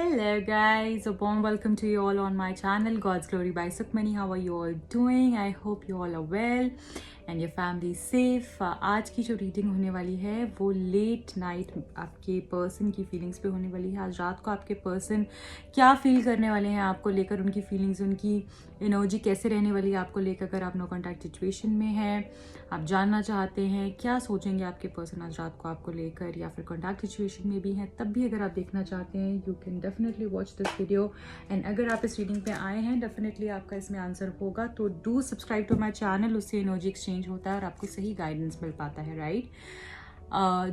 Hello guys, a warm welcome to you all on my channel God's Glory by Sukhmani. How are you all doing? I hope you all are well and your family is safe. आज की जो reading होने वाली है वो late night आपके person की feelings पे होने वाली है। आज रात को आपके पर्सन क्या फील करने वाले हैं आपको लेकर, उनकी फीलिंग्स, उनकी एनर्जी कैसे रहने वाली है आपको लेकर। अगर आप नो कॉन्टैक्ट सिचुएशन में हैं, आप जानना चाहते हैं क्या सोचेंगे आपके पर्सन आज रात को आपको लेकर, या फिर कॉन्टैक्ट सिचुएशन में भी हैं तब भी अगर आप देखना चाहते हैं, you can definitely watch this video. And अगर आप इस रीडिंग पे आए हैं, डेफिनेटली आपका इसमें आंसर होगा, तो do subscribe to my channel. उससे एनर्जी एक्सचेंज होता है और आपको सही गाइडेंस मिल पाता है, राइट।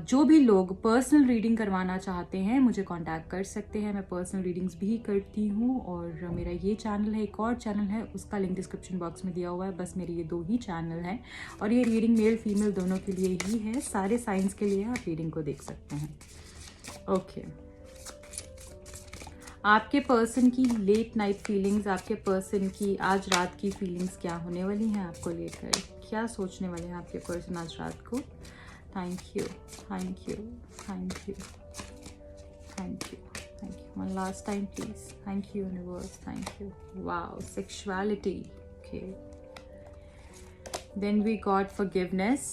जो भी लोग पर्सनल रीडिंग करवाना चाहते हैं मुझे कांटेक्ट कर सकते हैं। मैं पर्सनल रीडिंग्स भी करती हूँ और मेरा ये चैनल है, एक और चैनल है, उसका लिंक डिस्क्रिप्शन बॉक्स में दिया हुआ है। बस मेरे ये 2 ही चैनल हैं और ये रीडिंग मेल फीमेल दोनों के लिए ही है। सारे साइंस के लिए आप रीडिंग को देख सकते हैं। ओके, आपके पर्सन की लेट नाइट फीलिंग्स, आपके पर्सन की आज रात की फीलिंग्स क्या होने वाली हैं आपको लेकर, क्या सोचने वाले हैं आपके पर्सन आज रात को। Thank you, thank you, thank you, thank you, thank you. One last time please. Thank you universe, thank you. Wow, sexuality. Okay, then we got forgiveness,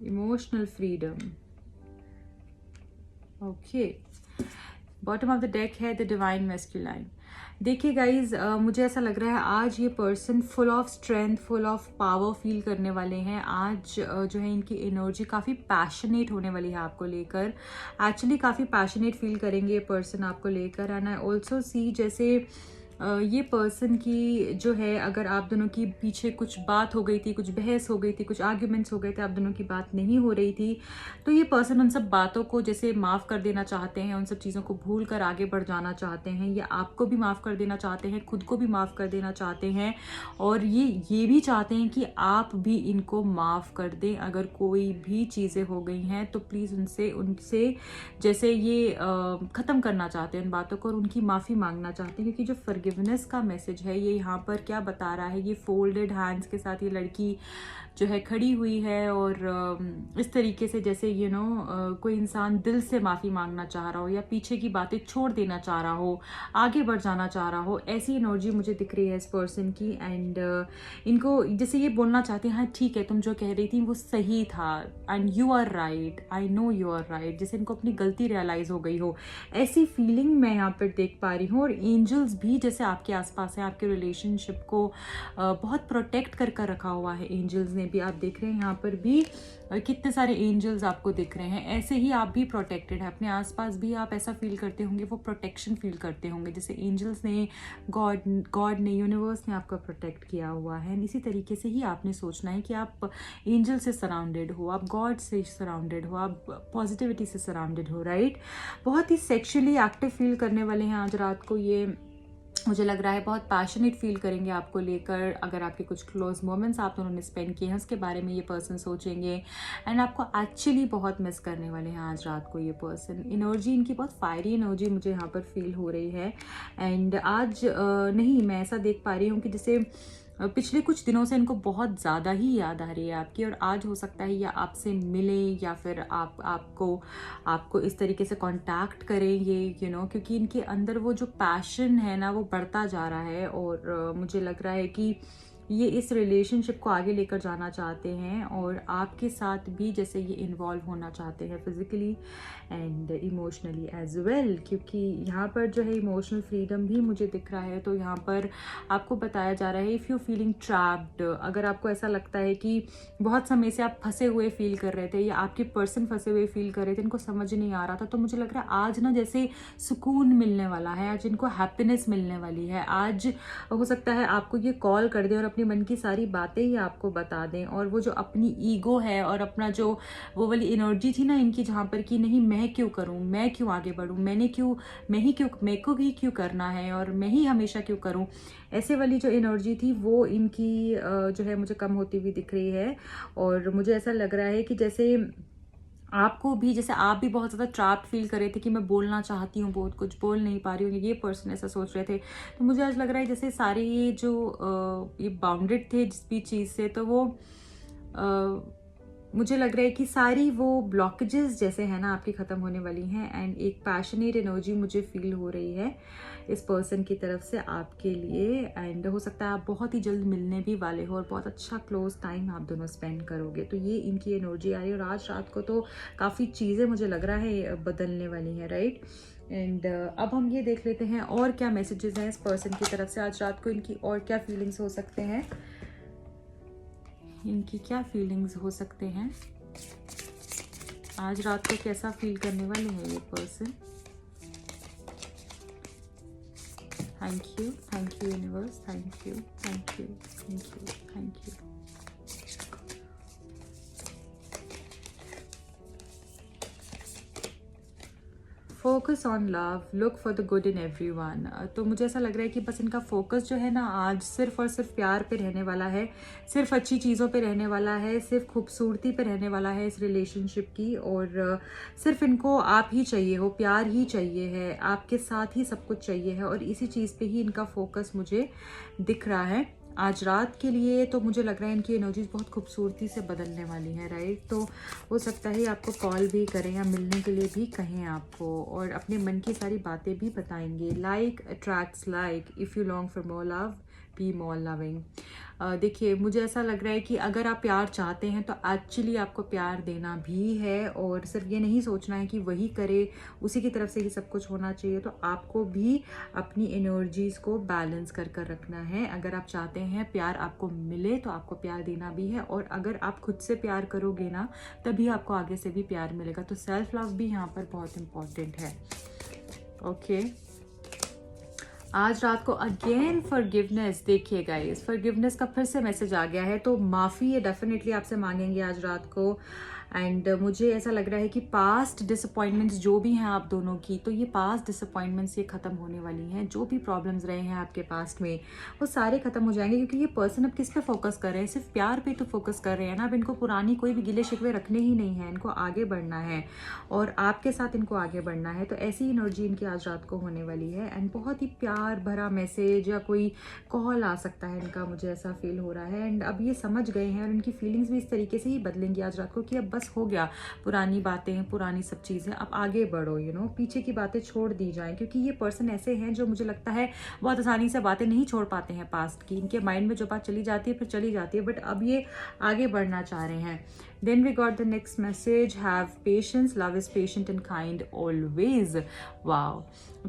emotional freedom. Okay, bottom of the deck है the divine masculine. देखिए guys, मुझे ऐसा लग रहा है आज ये person full of strength, full of power feel करने वाले हैं। आज जो है इनकी एनर्जी काफ़ी पैशनेट होने वाली है आपको लेकर। एक्चुअली काफ़ी पैशनेट फील करेंगे ये पर्सन आपको लेकर। एंड आई ऑल्सो सी जैसे ये पर्सन की जो है, अगर आप दोनों की पीछे कुछ बात हो गई थी, कुछ बहस हो गई थी, कुछ आर्ग्यूमेंट्स हो गए थे, आप दोनों की बात नहीं हो रही थी, तो ये पर्सन उन सब बातों को जैसे माफ़ कर देना चाहते हैं, उन सब चीज़ों को भूल कर आगे बढ़ जाना चाहते हैं, या आपको भी माफ़ कर देना चाहते हैं, खुद को भी माफ़ कर देना चाहते हैं, और ये भी चाहते हैं कि आप भी इनको माफ़ कर दें। अगर कोई भी चीज़ें हो गई हैं तो प्लीज़ उनसे जैसे ये ख़त्म करना चाहते हैं उन बातों को और उनकी माफ़ी मांगना चाहते हैं। क्योंकि जो फॉरगिवनेस का मैसेज है ये यहाँ पर क्या बता रहा है, ये फोल्डेड हैंड्स के साथ ये लड़की जो है खड़ी हुई है और इस तरीके से जैसे कोई इंसान दिल से माफ़ी मांगना चाह रहा हो या पीछे की बातें छोड़ देना चाह रहा हो, आगे बढ़ जाना चाह रहा हो, ऐसी एनर्जी मुझे दिख रही है इस पर्सन की। एंड इनको जैसे ये बोलना चाहते हैं, हाँ ठीक है, तुम जो कह रही थी वो सही था, and you are right, I know you are right. जैसे इनको अपनी गलती रियलाइज़ हो गई हो, ऐसी फीलिंग मैं यहाँ पर देख पा रही हूँ। और एंजल्स भी जैसे आपके आसपास हैं, आपके रिलेशनशिप को बहुत प्रोटेक्ट कर रखा हुआ है एंजल्स ने भी। आप देख रहे हैं यहाँ पर भी कितने सारे एंजल्स आपको दिख रहे हैं। ऐसे ही आप भी प्रोटेक्टेड है, अपने आसपास भी आप ऐसा फील करते होंगे, वो प्रोटेक्शन फील करते होंगे जैसे एंजल्स ने, गॉड ने, यूनिवर्स ने आपका प्रोटेक्ट किया हुआ है। इसी तरीके से ही आपने सोचना है कि आप एंजल से सराउंडेड हो, आप गॉड से सराउंडेड हो, आप पॉजिटिविटी से सराउंडेड हो, राइट। बहुत ही सेक्शुअली एक्टिव फील करने वाले हैं आज रात को ये, मुझे लग रहा है बहुत पैशनेट फील करेंगे आपको लेकर। अगर आपके कुछ क्लोज मोमेंट्स आप दोनों ने स्पेंड किए हैं उसके बारे में ये पर्सन सोचेंगे, एंड आपको एक्चुअली बहुत मिस करने वाले हैं आज रात को ये पर्सन। एनर्जी इनकी बहुत फायरी एनर्जी मुझे यहाँ पर फील हो रही है। एंड आज नहीं, मैं ऐसा देख पा रही हूँ कि जैसे पिछले कुछ दिनों से इनको बहुत ज़्यादा ही याद आ रही है आपकी, और आज हो सकता है या आपसे मिले या फिर आपको इस तरीके से कांटेक्ट करें ये क्योंकि इनके अंदर वो जो पैशन है ना वो बढ़ता जा रहा है। और मुझे लग रहा है कि ये इस रिलेशनशिप को आगे लेकर जाना चाहते हैं और आपके साथ भी जैसे ये इन्वॉल्व होना चाहते हैं physically and emotionally as well. क्योंकि यहाँ पर जो है इमोशनल फ्रीडम भी मुझे दिख रहा है। तो यहाँ पर आपको बताया जा रहा है, इफ़ यू फीलिंग ट्रैप्ड, अगर आपको ऐसा लगता है कि बहुत समय से आप फंसे हुए फील कर रहे थे या आपके पर्सन फंसे हुए फील कर रहे थे, इनको समझ नहीं आ रहा था, तो मुझे लग रहा है आज ना जैसे सुकून मिलने वाला है, आज इनको हैप्पीनेस मिलने वाली है। आज हो सकता है आपको ये कॉल कर दे और अपने मन की सारी बातें ही आपको बता दें, और वो जो अपनी ईगो है और अपना जो वो वाली एनर्जी थी ना इनकी, जहाँ पर कि नहीं मैं क्यों करूँ, मैं क्यों आगे बढ़ूँ, मेरे को ही क्यों करना है और मैं ही हमेशा क्यों करूँ, ऐसे वाली जो एनर्जी थी वो इनकी जो है मुझे कम होती हुई दिख रही है। और मुझे ऐसा लग रहा है कि जैसे आपको भी, जैसे आप भी बहुत ज़्यादा ट्रैप्ड फील कर रहे थे कि मैं बोलना चाहती हूँ, बहुत कुछ बोल नहीं पा रही हूँ, ये पर्सन ऐसा सोच रहे थे। तो मुझे आज लग रहा है जैसे सारे ये जो ये बाउंडेड थे जिस भी चीज़ से, तो वो मुझे लग रहा है कि सारी वो ब्लॉकेजेस जैसे है ना आपकी ख़त्म होने वाली हैं, एंड एक पैशनेट एनर्जी मुझे फील हो रही है इस पर्सन की तरफ से आपके लिए। एंड हो सकता है आप बहुत ही जल्द मिलने भी वाले हो और बहुत अच्छा क्लोज टाइम आप दोनों स्पेंड करोगे। तो ये इनकी एनर्जी आ रही है, और आज रात को तो काफ़ी चीज़ें मुझे लग रहा है बदलने वाली हैं, राइट। एंड अब हम ये देख लेते हैं और क्या मैसेजेस हैं इस पर्सन की तरफ से आज रात को, इनकी और क्या फीलिंग्स हो सकते हैं, इनकी क्या फीलिंग्स हो सकते हैं आज रात को, कैसा फील करने वाले हैं ये person. Thank you universe, thank you, thank you, thank you, thank you. Focus on love, look for the good in everyone. तो मुझे ऐसा लग रहा है कि बस इनका फोकस जो है ना आज सिर्फ और सिर्फ प्यार पे रहने वाला है, सिर्फ अच्छी चीज़ों पे रहने वाला है, सिर्फ खूबसूरती पे रहने वाला है इस रिलेशनशिप की। और सिर्फ इनको आप ही चाहिए हो, प्यार ही चाहिए है, आपके साथ ही सब कुछ चाहिए है, और इसी चीज़ पे ही इनका फोकस मुझे दिख रहा है आज रात के लिए। तो मुझे लग रहा है इनकी एनर्जीज बहुत खूबसूरती से बदलने वाली है, राइट। तो हो सकता है आपको कॉल भी करें या मिलने के लिए भी कहें आपको, और अपने मन की सारी बातें भी बताएंगे। Like attracts like, if you long for more love be more loving. देखिए मुझे ऐसा लग रहा है कि अगर आप प्यार चाहते हैं तो एक्चुअली आपको प्यार देना भी है, और सिर्फ ये नहीं सोचना है कि वही करे, उसी की तरफ से ही सब कुछ होना चाहिए। तो आपको भी अपनी एनर्जीज को बैलेंस कर कर रखना है। अगर आप चाहते हैं प्यार आपको मिले तो आपको प्यार देना भी है, और अगर आप खुद से प्यार करोगे ना तभी आपको आगे से भी प्यार मिलेगा। तो सेल्फ लव भी यहाँ पर बहुत इम्पॉर्टेंट है। ओके आज रात को अगेन फॉरगिवनेस, देखिए गाइस फॉरगिवनेस का फिर से मैसेज आ गया है। तो माफ़ी ये डेफिनेटली आपसे मांगेंगे आज रात को। एंड मुझे ऐसा लग रहा है कि पास्ट डिसअपॉइंटमेंट्स जो भी हैं आप दोनों की, तो ये पास्ट डिसअपॉइंटमेंट्स ये ख़त्म होने वाली हैं। जो भी प्रॉब्लम्स रहे हैं आपके पास्ट में वो सारे ख़त्म हो जाएंगे, क्योंकि ये पर्सन अब किस पे फोकस कर रहे हैं, सिर्फ प्यार पे तो फोकस कर रहे हैं ना। अब इनको पुरानी कोई भी गिले शिकवे रखने ही नहीं है, इनको आगे बढ़ना है और आपके साथ इनको आगे बढ़ना है। तो ऐसी एनर्जी इनकी आज रात को होने वाली है, एंड बहुत ही प्यार भरा मैसेज या कोई कॉल आ सकता है इनका, मुझे ऐसा फील हो रहा है। एंड अब ये समझ गए हैं और इनकी फीलिंग्स भी इस तरीके से ही बदलेंगी आज रात को कि अब बस हो गया, पुरानी बातें, पुरानी सब चीज़ें, अब आगे बढ़ो, पीछे की बातें छोड़ दी जाएं। क्योंकि ये पर्सन ऐसे हैं जो मुझे लगता है बहुत आसानी से बातें नहीं छोड़ पाते हैं पास्ट की। इनके माइंड में जो बात चली जाती है फिर चली जाती है, बट अब ये आगे बढ़ना चाह रहे हैं। Then we got the next message, have patience, love is patient and kind always. Wow.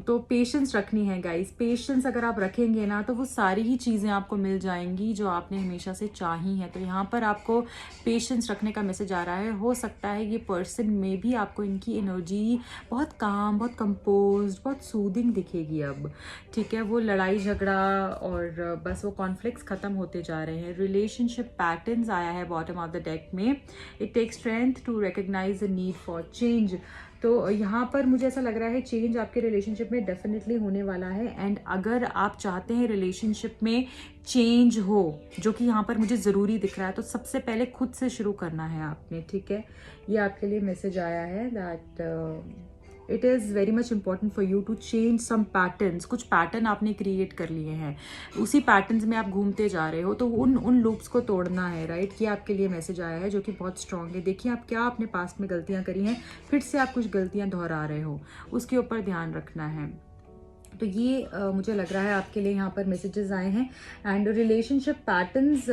तो पेशेंस रखनी है गाइस। पेशेंस अगर आप रखेंगे ना तो वो सारी ही चीज़ें आपको मिल जाएंगी जो आपने हमेशा से चाही हैं। तो यहाँ पर आपको पेशेंस रखने का मैसेज आ रहा है। हो सकता है ये पर्सन में भी आपको इनकी एनर्जी बहुत काम, बहुत कंपोज, बहुत सूदिंग दिखेगी अब, ठीक है। वो लड़ाई झगड़ा और बस वो कॉन्फ्लिक्ट्स ख़त्म होते जा रहे हैं। रिलेशनशिप पैटर्न्स आया है बॉटम ऑफ द डेक में। It takes strength to recognise the need for change. तो यहाँ पर मुझे ऐसा लग रहा है चेंज आपके रिलेशनशिप में डेफिनेटली होने वाला है। एंड अगर आप चाहते हैं रिलेशनशिप में चेंज हो, जो कि यहाँ पर मुझे ज़रूरी दिख रहा है, तो सबसे पहले खुद से शुरू करना है आपने, ठीक है। ये आपके लिए मैसेज आया है that it is very much important for you to change some patterns. कुछ पैटर्न आपने क्रिएट कर लिए हैं, उसी पैटर्न्स में आप घूमते जा रहे हो, तो उन लूप्स को तोड़ना है, राइट। ये आपके लिए मैसेज आया है जो कि बहुत स्ट्रॉन्ग है। देखिए आप क्या अपने पास्ट में गलतियां करी हैं, फिर से आप कुछ गलतियां दोहरा रहे हो, उसके ऊपर ध्यान रखना है। तो ये मुझे लग रहा है आपके लिए यहाँ पर मैसेजेस आए हैं। एंड रिलेशनशिप पैटर्न्स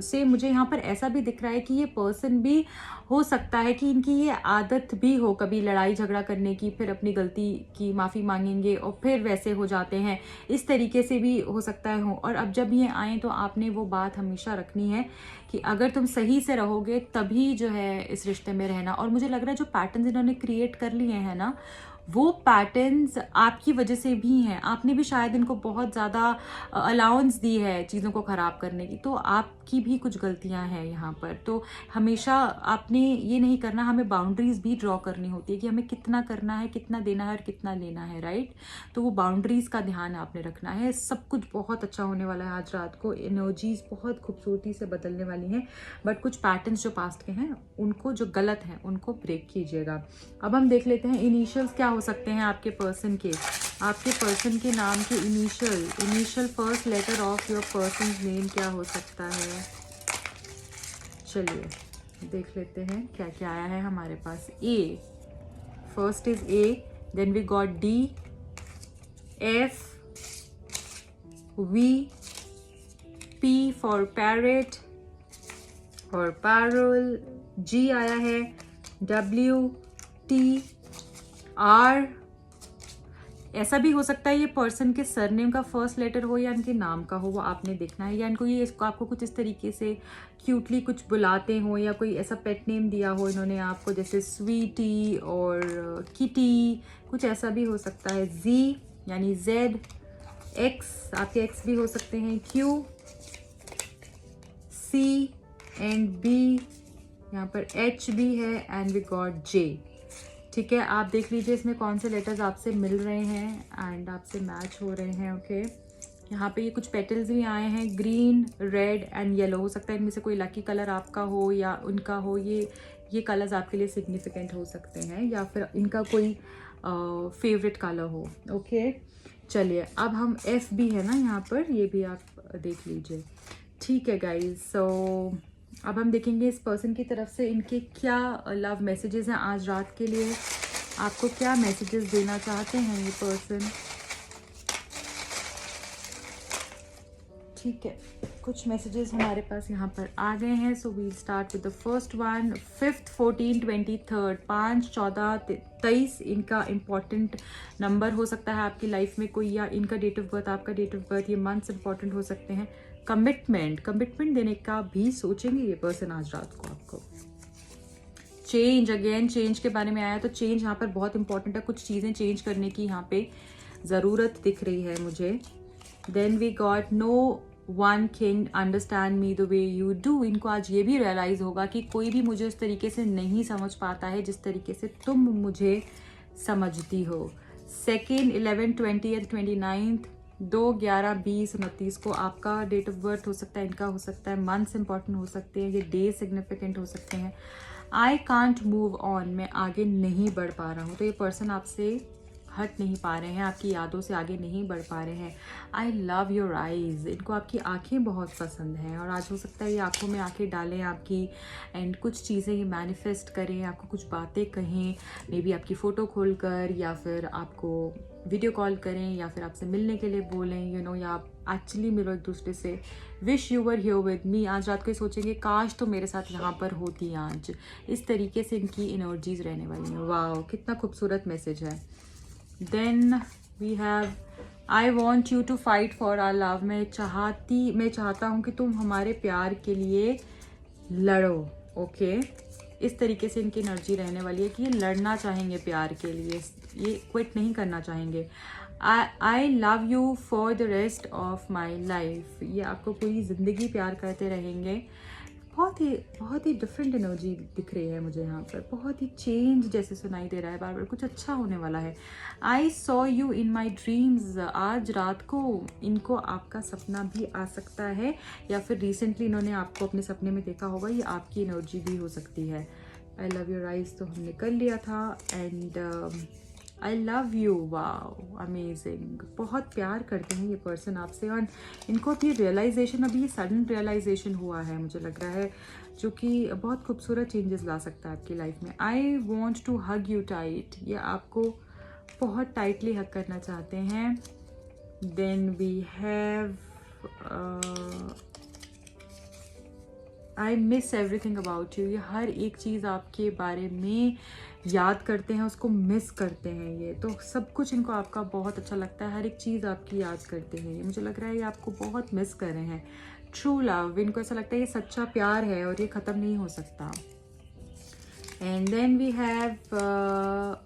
से मुझे यहाँ पर ऐसा भी दिख रहा है कि ये पर्सन भी हो सकता है कि इनकी ये आदत भी हो कभी लड़ाई झगड़ा करने की, फिर अपनी गलती की माफ़ी मांगेंगे और फिर वैसे हो जाते हैं, इस तरीके से भी हो सकता है हो। और अब जब ये आए तो आपने वो बात हमेशा रखनी है कि अगर तुम सही से रहोगे तभी जो है इस रिश्ते में रहना। और मुझे लग रहा है जो पैटर्न्स इन्होंने क्रिएट कर लिए हैं ना, वो पैटर्न्स आपकी वजह से भी हैं। आपने भी शायद इनको बहुत ज़्यादा अलाउंस दी है चीज़ों को ख़राब करने की, तो आपकी भी कुछ गलतियां हैं यहाँ पर। तो हमेशा आपने ये नहीं करना, हमें बाउंड्रीज भी ड्रॉ करनी होती है कि हमें कितना करना है, कितना देना है और कितना लेना है, राइट। तो वो बाउंड्रीज का ध्यान आपने रखना है। सब कुछ बहुत अच्छा होने वाला है आज रात को। एनर्जीज बहुत खूबसूरती से बदलने वाली हैं, बट कुछ पैटर्न्स जो पास्ट के हैं उनको, जो गलत हैं, उनको ब्रेक कीजिएगा। अब हम देख लेते हैं इनिशियल्स क्या हो सकते हैं आपके पर्सन के। आपके पर्सन के नाम के initial first letter of your person name क्या हो सकता है। चलिए देख लेते हैं क्या क्या आया है हमारे पास। A, first is A, then we got D, F, V, P for parrot और पैरल, जी आया है, डब्ल्यू, टी, आर। ऐसा भी हो सकता है ये पर्सन के सरनेम का फर्स्ट लेटर हो या इनके नाम का हो, वो आपने देखना है, या इनको ये आपको कुछ इस तरीके से क्यूटली कुछ बुलाते हो या कोई ऐसा पेट नेम दिया हो इन्होंने आपको, जैसे स्वीटी और किटी, कुछ ऐसा भी हो सकता है। जी यानी जेड, एक्स आपके एक्स भी हो सकते हैं, क्यू, सी एंड बी, यहाँ पर एच भी है एंड वी गॉट जे। ठीक है, आप देख लीजिए इसमें कौन से लेटर्स आपसे मिल रहे हैं एंड आपसे मैच हो रहे हैं। ओके, यहाँ पे ये कुछ पेटल्स भी आए हैं, ग्रीन, रेड एंड येलो। हो सकता है इनमें से कोई लकी कलर आपका हो या उनका हो, ये कलर्स आपके लिए सिग्निफिकेंट हो सकते हैं या फिर इनका कोई फेवरेट कलर हो। ओके, चलिए अब हम एफ भी है ना यहाँ पर, ये भी आप देख लीजिए। ठीक है गाइज, सो अब हम देखेंगे इस पर्सन की तरफ से इनके क्या लव मैसेजेस हैं आज रात के लिए, आपको क्या मैसेजेस देना चाहते हैं ये पर्सन। ठीक है, कुछ मैसेजेस हमारे पास यहाँ पर आ गए हैं। So we'll start with the first one. 5th, 14, 23, 5, 14, 23 इनका इम्पॉर्टेंट नंबर हो सकता है आपकी लाइफ में कोई, या इनका डेट ऑफ बर्थ, आपका डेट ऑफ बर्थ, ये मंथ्स इंपॉर्टेंट हो सकते हैं। कमिटमेंट देने का भी सोचेंगे ये पर्सन आज रात को आपको। चेंज, अगेन चेंज के बारे में आया, तो चेंज यहाँ पर बहुत इंपॉर्टेंट है, कुछ चीज़ें चेंज करने की यहाँ पे ज़रूरत दिख रही है मुझे। Then we got no one can understand me the way you do. इनको आज ये भी रियलाइज़ होगा कि कोई भी मुझे उस तरीके से नहीं समझ पाता है जिस तरीके से तुम मुझे समझती हो। 2nd, 11, 20, 29, 2, 11, 20, 29 को आपका डेट ऑफ बर्थ हो सकता है, इनका हो सकता है, मंथ्स इंपॉर्टेंट हो सकते हैं, ये डे सिग्निफिकेंट हो सकते हैं। आई कांट मूव ऑन, मैं आगे नहीं बढ़ पा रहा हूँ, तो ये पर्सन आपसे हट नहीं पा रहे हैं, आपकी यादों से आगे नहीं बढ़ पा रहे हैं। आई लव योर आईज, इनको आपकी आंखें बहुत पसंद हैं और आज हो सकता है ये आंखों में आंखें डालें आपकी एंड कुछ चीज़ें ये मैनिफेस्ट करें, आपको कुछ बातें कहें, मे बी आपकी फ़ोटो खोल कर या फिर आपको वीडियो कॉल करें या फिर आपसे मिलने के लिए बोलें, यू नो, या आप एक्चुअली मिलो एक दूसरे से। Wish you were here with me, आज रात को सोचेंगे काश तो मेरे साथ यहाँ पर होती आज। इस तरीके से इनकी एनर्जीज रहने वाली हैं। वाह, कितना खूबसूरत मैसेज है। Then we have I want you to fight for our love, मैं चाहता हूँ कि तुम हमारे प्यार के लिए लड़ो। ओके, इस तरीके से इनकी एनर्जी रहने वाली है कि ये लड़ना चाहेंगे प्यार के लिए, ये क्विट नहीं करना चाहेंगे। I love you for the rest of my life, ये आपको पूरी ज़िंदगी प्यार करते रहेंगे। बहुत ही डिफरेंट एनर्जी दिख रही है मुझे यहाँ पर, बहुत ही चेंज जैसे सुनाई दे रहा है, बार बार कुछ अच्छा होने वाला है। I saw you in my dreams, आज रात को इनको आपका सपना भी आ सकता है या फिर रिसेंटली इन्होंने आपको अपने सपने में देखा होगा, ये आपकी एनर्जी भी हो सकती है। आई लव योर आइज तो हमने कर लिया था and I love you, wow amazing, बहुत प्यार करते हैं ये पर्सन आपसे और इनको अभी रियलाइजेशन, अभी ये सडन रियलाइजेशन हुआ है मुझे लग रहा है, जो कि बहुत खूबसूरत चेंजेस ला सकता है आपकी लाइफ में। I want to hug you tight, ये आपको बहुत टाइटली हग करना चाहते हैं। Then we have I miss everything about you, ये हर एक चीज़ आपके बारे में याद करते हैं, उसको मिस करते हैं, ये तो सब कुछ इनको आपका बहुत अच्छा लगता है, हर एक चीज़ आपकी याद करते हैं। ये मुझे लग रहा है ये आपको बहुत मिस कर रहे हैं। ट्रू लव, इनको ऐसा लगता है ये सच्चा प्यार है और ये ख़त्म नहीं हो सकता। And then we have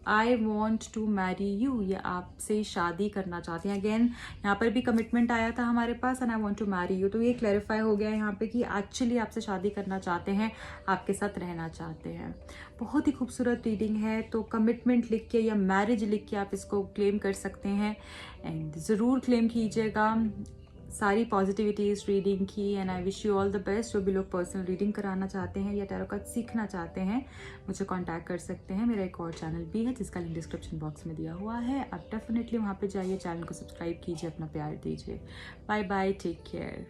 I want to marry you, ये आपसे शादी करना चाहते हैं। अगेन यहाँ पर भी कमिटमेंट आया था हमारे पास and I want to marry you, तो ये क्लैरिफाई हो गया यहाँ पे कि एक्चुअली आपसे शादी करना चाहते हैं, आपके साथ रहना चाहते हैं। बहुत ही खूबसूरत रीडिंग है, तो कमिटमेंट लिख के या मैरिज लिख के आप इसको क्लेम कर सकते हैं एंड ज़रूर क्लेम कीजिएगा। सारी पॉजिटिविटी इस रीडिंग की and I wish you all the best. जो भी लोग पर्सनल रीडिंग कराना चाहते हैं या टैरो कार्ड सीखना चाहते हैं मुझे कांटेक्ट कर सकते हैं। मेरा एक और चैनल भी है जिसका लिंक डिस्क्रिप्शन बॉक्स में दिया हुआ है, आप डेफिनेटली वहाँ पे जाइए, चैनल को सब्सक्राइब कीजिए, अपना प्यार दीजिए। Bye bye, take care.